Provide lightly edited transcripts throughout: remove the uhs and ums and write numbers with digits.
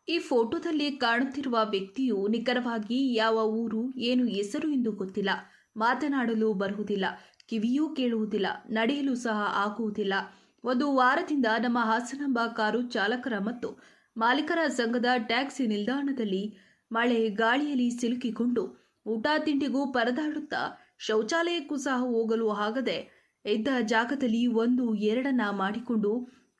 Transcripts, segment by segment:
ಈ ಫೋಟೋದಲ್ಲಿ ಕಾಣುತ್ತಿರುವ ವ್ಯಕ್ತಿಯು ನಿಖರವಾಗಿ ಯಾವ ಊರು, ಏನು ಹೆಸರು ಎಂದು ಗೊತ್ತಿಲ್ಲ. ಮಾತನಾಡಲು ಬರುವುದಿಲ್ಲ, ಕಿವಿಯೂ ಕೇಳುವುದಿಲ್ಲ, ನಡೆಯಲು ಸಹ ಆಗುವುದಿಲ್ಲ. ಒಂದು ವಾರದಿಂದ ನಮ್ಮ ಹಾಸನಾಂಬ ಕಾರು ಚಾಲಕರ ಮತ್ತು ಮಾಲೀಕರ ಸಂಘದ ಟ್ಯಾಕ್ಸಿ ನಿಲ್ದಾಣದಲ್ಲಿ ಮಳೆ ಗಾಳಿಯಲ್ಲಿ ಸಿಲುಕಿಕೊಂಡು ಊಟ ತಿಂಡಿಗೂ ಪರದಾಡುತ್ತಾ ಶೌಚಾಲಯಕ್ಕೂ ಸಹ ಹೋಗಲು ಆಗದೆ ಇದ್ದ ಜಾಗದಲ್ಲಿ ಒಂದು ಎರಡನ್ನ ಮಾಡಿಕೊಂಡು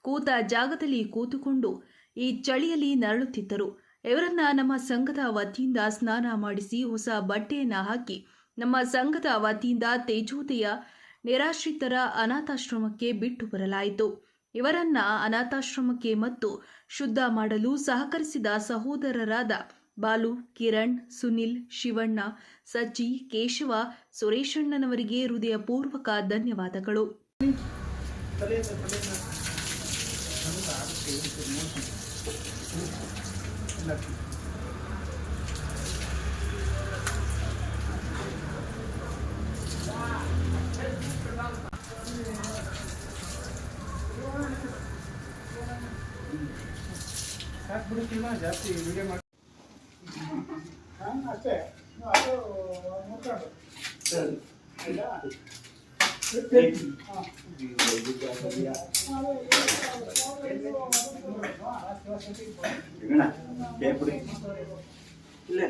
ಕೂತ ಜಾಗದಲ್ಲಿ ಕೂತುಕೊಂಡು ಈ ಚಳಿಯಲ್ಲಿ ನರಳುತ್ತಿದ್ದರು. ಇವರನ್ನ ನಮ್ಮ ಸಂಘದ ವತಿಯಿಂದ ಸ್ನಾನ ಮಾಡಿಸಿ ಹೊಸ ಬಟ್ಟೆಯನ್ನ ಹಾಕಿ ನಮ್ಮ ಸಂಘದ ವತಿಯಿಂದ ತೇಜೋದಯ ನಿರಾಶ್ರಿತರ ಅನಾಥಾಶ್ರಮಕ್ಕೆ ಬಿಟ್ಟು ಬರಲಾಯಿತು. ಇವರನ್ನ ಅನಾಥಾಶ್ರಮಕ್ಕೆ ಮತ್ತು ಶುದ್ಧ ಮಾಡಲು ಸಹಕರಿಸಿದ ಸಹೋದರರಾದ ಬಾಲು, ಕಿರಣ್, ಸುನಿಲ್, ಶಿವಣ್ಣ, ಸಜ್ಜಿ, ಕೇಶವ, ಸುರೇಶಣ್ಣನವರಿಗೆ ಹೃದಯಪೂರ್ವಕ ಧನ್ಯವಾದಗಳು. ಜಾಸ್ತಿ ವಿಡಿಯೋ ಮಾಡಿ ಅಷ್ಟೇ ನೋಡ್ಕೊಂಡು ಸರಿ ಇಲ್ಲ